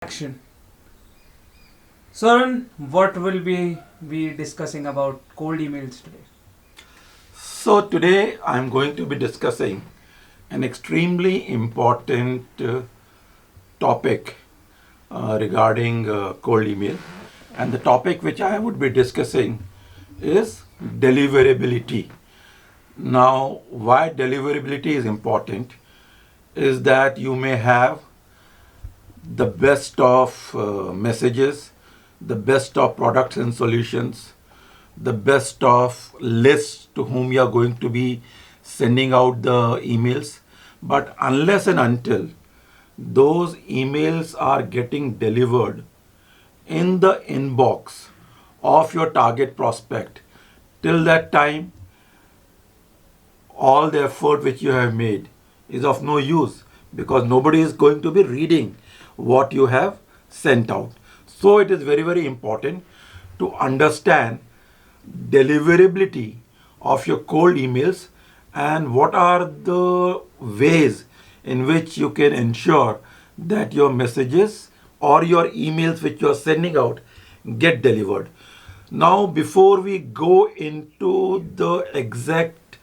Action. So, Arun, what will we be discussing about cold emails today? So, today I'm going to be discussing an extremely important topic regarding cold email. And the topic which I would be discussing is deliverability. Now, why deliverability is important is that you may have the best of messages, the best of products and solutions, the best of lists to whom you are going to be sending out the emails. But unless and until those emails are getting delivered in the inbox of your target prospect, till that time, all the effort which you have made is of no use because nobody is going to be reading what you have sent out. So it is very, very important to understand deliverability of your cold emails and what are the ways in which you can ensure that your messages or your emails which you are sending out get delivered. Now, before we go into the exact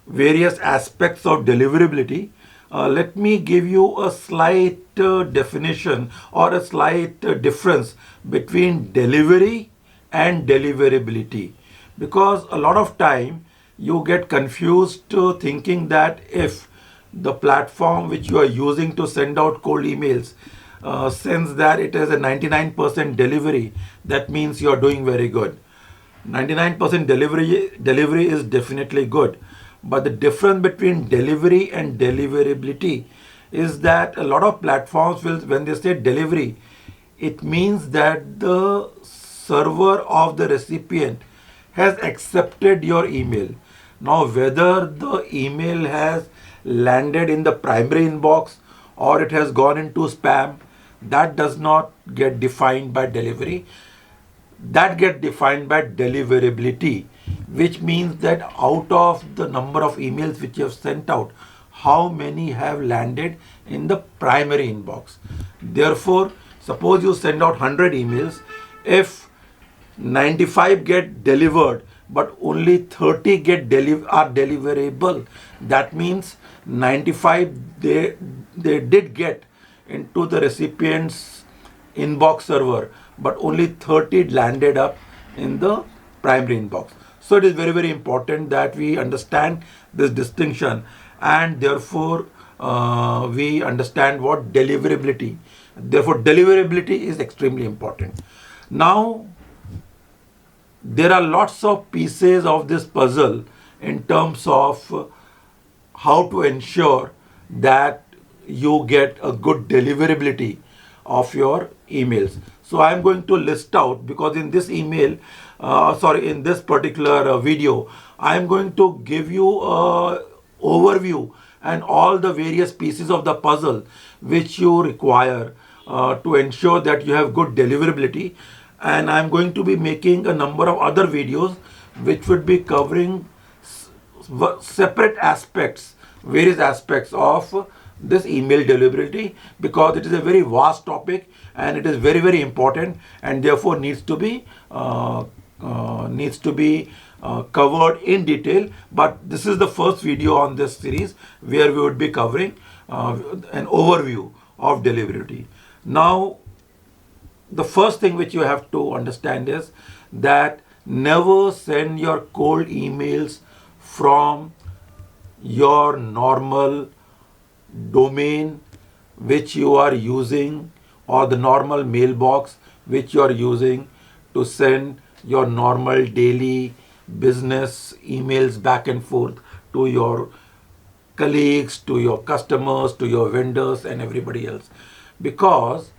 various aspects of deliverability, let me give you a slight definition or a slight difference between delivery and deliverability, because a lot of time you get confused thinking that if the platform which you are using to send out cold emails sends that it is a 99% delivery, that means you are doing very good. 99% delivery is definitely good, but the difference between delivery and deliverability is that a lot of platforms will, when they say delivery, it means that the server of the recipient has accepted your email. Now, whether the email has landed in the primary inbox or it has gone into spam, that does not get defined by delivery. That get defined by deliverability, which means that out of the number of emails which you have sent out, how many have landed in the primary inbox. Therefore, suppose you send out 100 emails, if 95 get delivered but only 30 are deliverable, that means 95 they did get into the recipient's inbox server, but only 30 landed up in the primary inbox. So it is very, very important that we understand this distinction, and therefore we understand what deliverability. Therefore, deliverability is extremely important. Now, there are lots of pieces of this puzzle in terms of how to ensure that you get a good deliverability of your emails. So I'm going to list out, because in this in this particular video, I'm going to give you a overview and all the various pieces of the puzzle which you require to ensure that you have good deliverability. And I'm going to be making a number of other videos which would be covering separate aspects, various aspects of this email deliverability, because it is a very vast topic and it is very, very important, and therefore needs to be covered in detail. But this is the first video on this series where we would be covering an overview of deliverability. Now, the first thing which you have to understand is that never send your cold emails from your normal domain which you are using, or the normal mailbox which you are using to send your normal daily business emails back and forth to your colleagues, to your customers, to your vendors, and everybody else. Because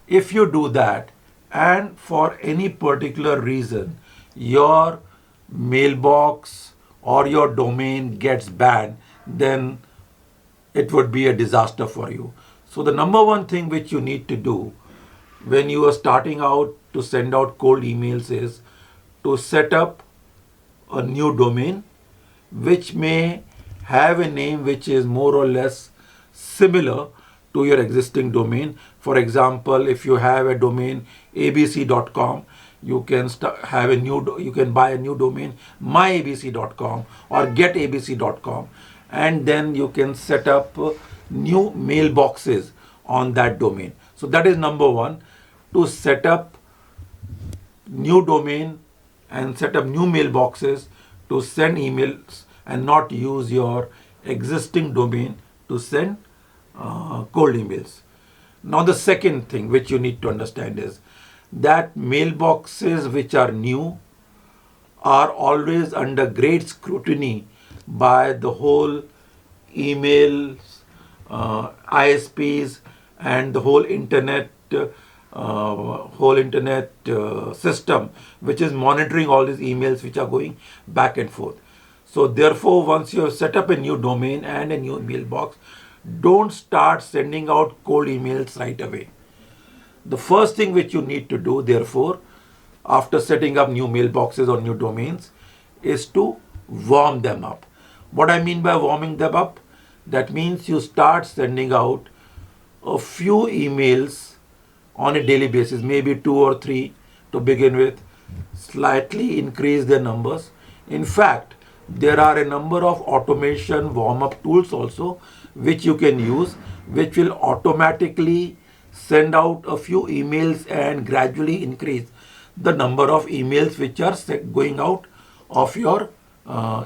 if you do that, and for any particular reason your mailbox or your domain gets banned, then it would be a disaster for you. So the number one thing which you need to do when you are starting out to send out cold emails is to set up a new domain which may have a name which is more or less similar to your existing domain. For example, if you have a domain abc.com, you can have a you can buy a new domain myabc.com or getabc.com, and then you can set up new mailboxes on that domain. So that is number one, to set up new domain and set up new mailboxes to send emails and not use your existing domain to send cold emails. Now, the second thing which you need to understand is that mailboxes which are new are always under great scrutiny by the whole emails, ISPs, and the whole internet system, which is monitoring all these emails which are going back and forth. So therefore, once you have set up a new domain and a new mailbox, don't start sending out cold emails right away. The first thing which you need to do, therefore, after setting up new mailboxes or new domains, is to warm them up. What I mean by warming them up, that means you start sending out a few emails on a daily basis, maybe 2 or 3 to begin with, slightly increase their numbers. In fact, there are a number of automation warm-up tools also which you can use, which will automatically send out a few emails and gradually increase the number of emails which are going out of your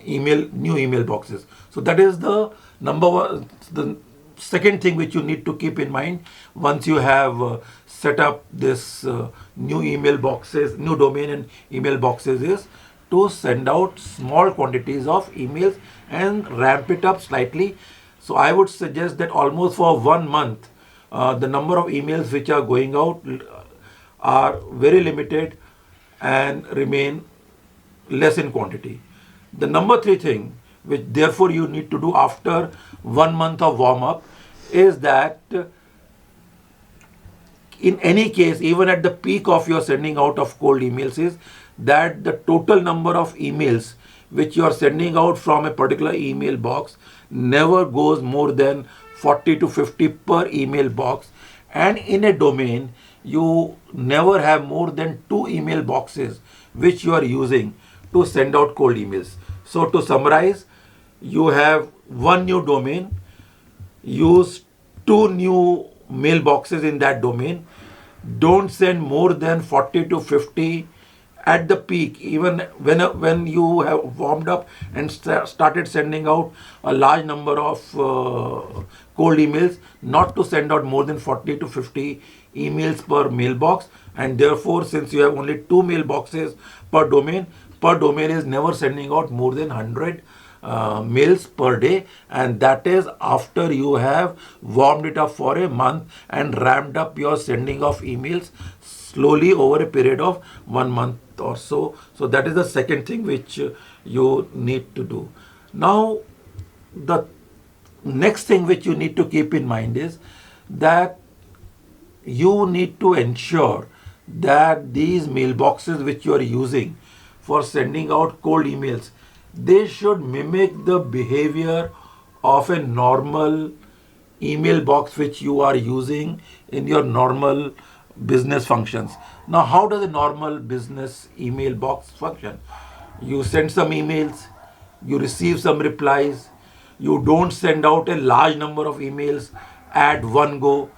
new email boxes. So that is the number one. The second thing which you need to keep in mind once you have set up this new email boxes, new domain and email boxes, is to send out small quantities of emails and ramp it up slightly. So I would suggest that almost for 1 month, the number of emails which are going out are very limited and remain less in quantity. The number 3 thing, which therefore you need to do after 1 month of warm up, is that in any case, even at the peak of your sending out of cold emails, is that the total number of emails which you are sending out from a particular email box never goes more than 40 to 50 per email box, and in a domain you never have more than 2 email boxes which you are using to send out cold emails. So to summarize, you have one new domain, use 2 new mailboxes in that domain. Don't send more than 40 to 50 at the peak. Even when you have warmed up and started sending out a large number of cold emails, not to send out more than 40 to 50 emails per mailbox. And therefore, since you have only 2 mailboxes per domain is never sending out more than 100 mails per day, and that is after you have warmed it up for a month and ramped up your sending of emails slowly over a period of 1 month or so. So that is the second thing which you need to do. Now, the next thing which you need to keep in mind is that you need to ensure that these mailboxes which you are using for sending out cold emails, they should mimic the behavior of a normal email box which you are using in your normal business functions. Now, how does a normal business email box function? You send some emails, you receive some replies, you don't send out a large number of emails at one go.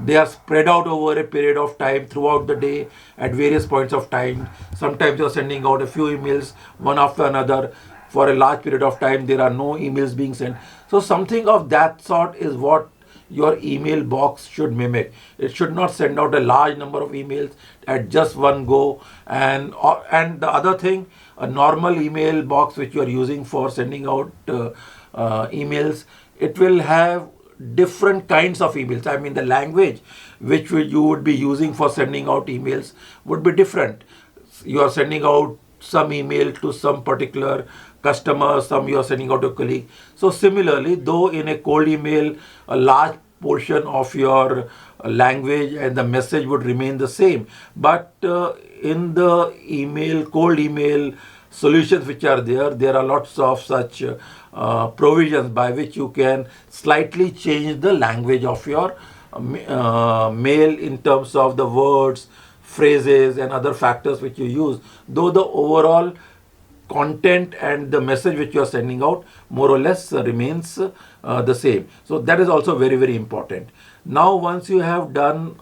They are spread out over a period of time throughout the day at various points of time. Sometimes you're sending out a few emails one after another. For a large period of time, there are no emails being sent. So something of that sort is what your email box should mimic. It should not send out a large number of emails at just one go. And the other thing, a normal email box which you are using for sending out emails, it will have different kinds of emails. I mean, the language which you would be using for sending out emails would be different. You are sending out some email to some particular customer, some you are sending out to a colleague. So similarly, though in a cold email, a large portion of your language and the message would remain the same, but in the cold email solutions which are there. There are lots of such provisions by which you can slightly change the language of your mail in terms of the words, phrases, and other factors which you use. Though the overall content and the message which you are sending out more or less remains the same. So that is also very, very important. Now, once you have done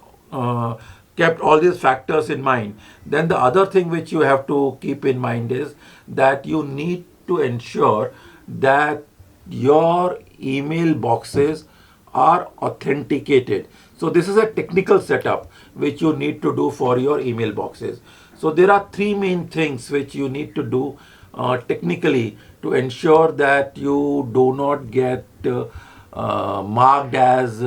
kept all these factors in mind, then the other thing which you have to keep in mind is that you need to ensure that your email boxes are authenticated. So this is a technical setup which you need to do for your email boxes. So there are three main things which you need to do technically to ensure that you do not get marked as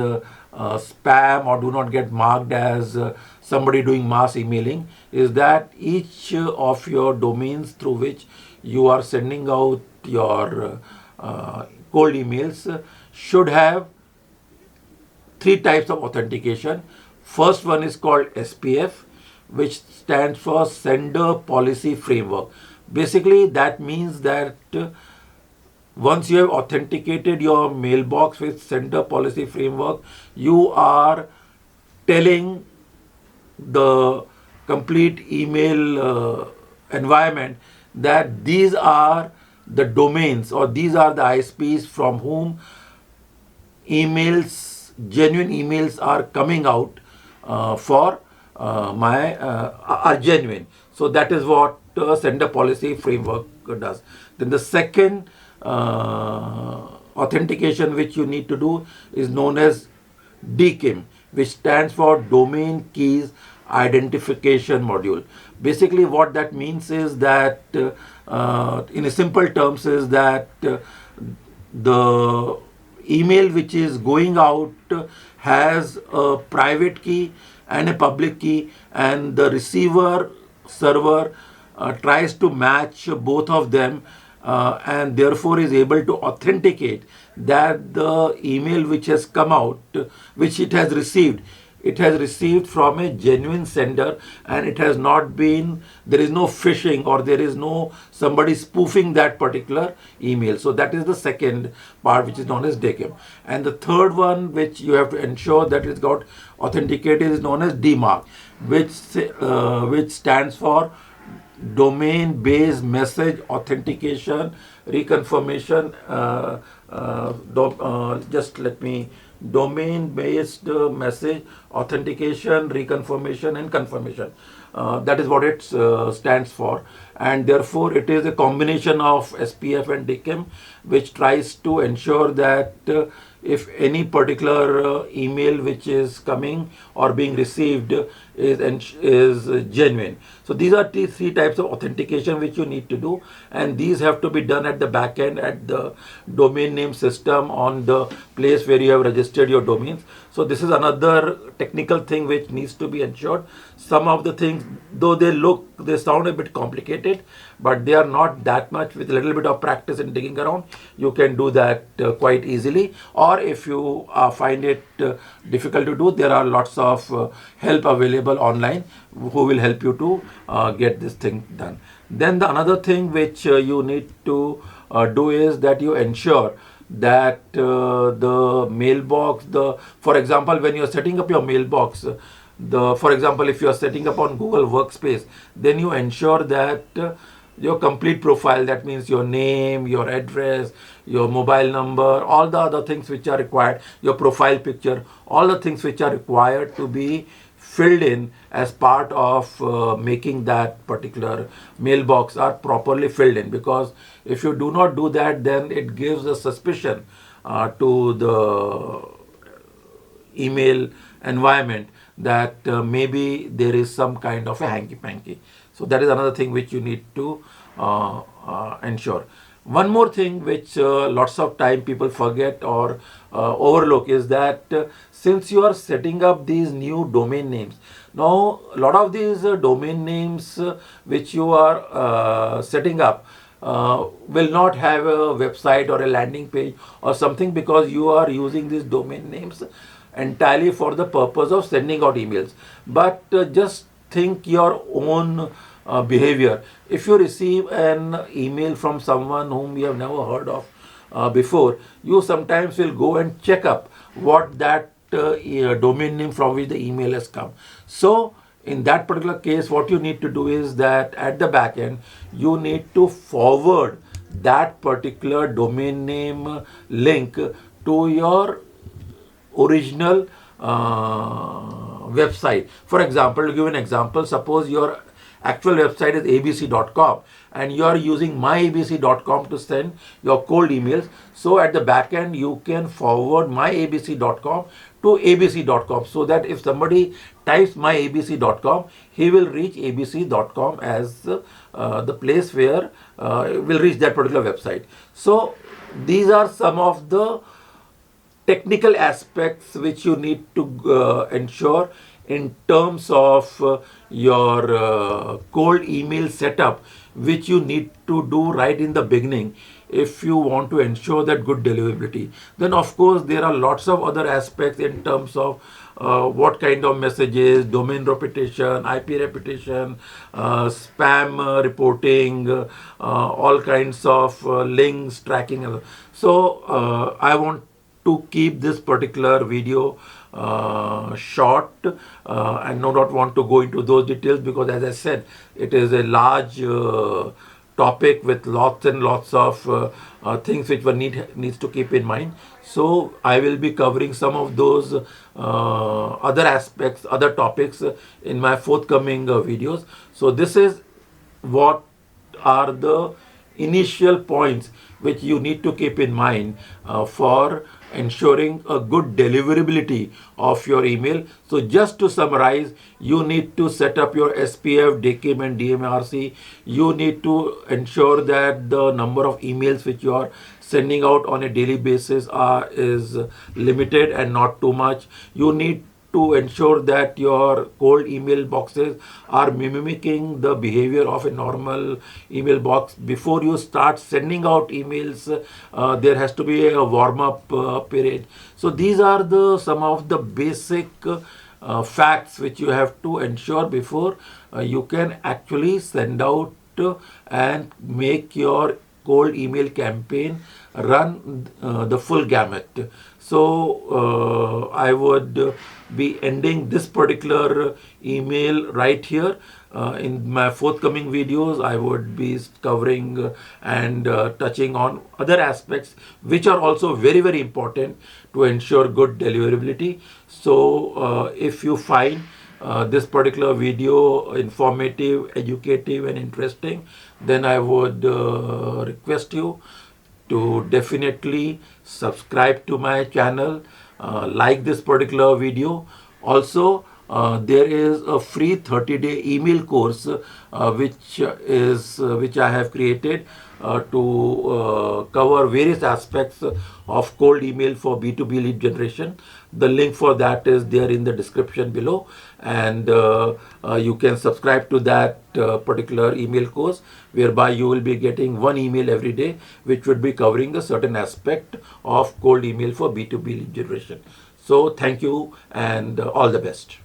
spam, or do not get marked as somebody doing mass emailing, is that each of your domains through which you are sending out your cold emails should have three types of authentication. First one is called SPF, which stands for Sender Policy Framework. Basically, that means that once you have authenticated your mailbox with Sender Policy Framework, you are telling the complete email environment that these are the domains, or these are the ISPs from whom emails, genuine emails are coming out for are genuine. So that is what Sender Policy Framework does. Then the second authentication which you need to do is known as DKIM, which stands for Domain Keys Identification Module. Basically, what that means is that, in a simple terms, is that the email which is going out has a private key and a public key, and the receiver server tries to match both of them, and therefore is able to authenticate that the email which has come out, which it has received from a genuine sender, and it has not been, there is no phishing, or there is no somebody spoofing that particular email. So that is the second part, which is known as DKIM. And the third one which you have to ensure that it's got authenticated is known as DMARC, which stands for Domain Based Message Authentication Reconfirmation. Just let me Domain Based Message Authentication, Reconfirmation, and Confirmation. That is what it stands for, and therefore it is a combination of SPF and DKIM which tries to ensure that if any particular email which is coming or being received is genuine. So these are the three types of authentication which you need to do, and these have to be done at the back end, at the domain name system, on the place where you have registered your domains. So this is another technical thing which needs to be ensured. Some of the things, though they sound a bit complicated, but they are not that much. With a little bit of practice and digging around, you can do that quite easily. Or if you find it difficult to do, there are lots of help available online who will help you to get this thing done. Then the another thing which you need to do is that you ensure that the mailbox, for example, when you are setting up your mailbox, for example, if you are setting up on Google Workspace, then you ensure that your complete profile, that means your name, your address, your mobile number, all the other things which are required, your profile picture, all the things which are required to be filled in as part of making that particular mailbox are properly filled in. Because if you do not do that, then it gives a suspicion to the email environment that maybe there is some kind of a hanky-panky. So that is another thing which you need to ensure. One more thing which lots of time people forget or overlook is that since you are setting up these new domain names, now a lot of these domain names which you are setting up will not have a website or a landing page or something, because you are using these domain names entirely for the purpose of sending out emails. But just think your own behavior. If you receive an email from someone whom you have never heard of before, you sometimes will go and check up what that domain name from which the email has come. So in that particular case, what you need to do is that at the back end, you need to forward that particular domain name link to your original website. For example, to give an example, suppose your actual website is abc.com and you are using myabc.com to send your cold emails. So at the back end, you can forward myabc.com to abc.com, so that if somebody types myabc.com, he will reach abc.com as the place where will reach that particular website. So these are some of the technical aspects which you need to ensure in terms of your cold email setup, which you need to do right in the beginning if you want to ensure that good deliverability. Then of course there are lots of other aspects in terms of what kind of messages, domain reputation, IP reputation, spam reporting, all kinds of links tracking. So I want to keep this particular video short and no not want to go into those details, because as I said, it is a large topic with lots and lots of things which one needs to keep in mind. So I will be covering some of those other aspects, other topics in my forthcoming videos. So this is what are the initial points which you need to keep in mind for ensuring a good deliverability of your email. So just to summarize, you need to set up your SPF, DKIM and DMRC. You need to ensure that the number of emails which you are sending out on a daily basis is limited and not too much. You need to ensure that your cold email boxes are mimicking the behavior of a normal email box. Before you start sending out emails, there has to be a warm-up period. So these are some of the basic facts which you have to ensure before you can actually send out and make your cold email campaign run the full gamut. So I would be ending this particular email right here. In my forthcoming videos, I would be covering and touching on other aspects which are also very, very important to ensure good deliverability. So if you find this particular video informative, educative and interesting, then I would request you to definitely subscribe to my channel, like this particular video. Also, there is a free 30-day email course which I have created to cover various aspects of cold email for B2B lead generation. The link for that is there in the description below, and you can subscribe to that particular email course, whereby you will be getting one email every day which would be covering a certain aspect of cold email for B2B lead generation. So thank you and all the best.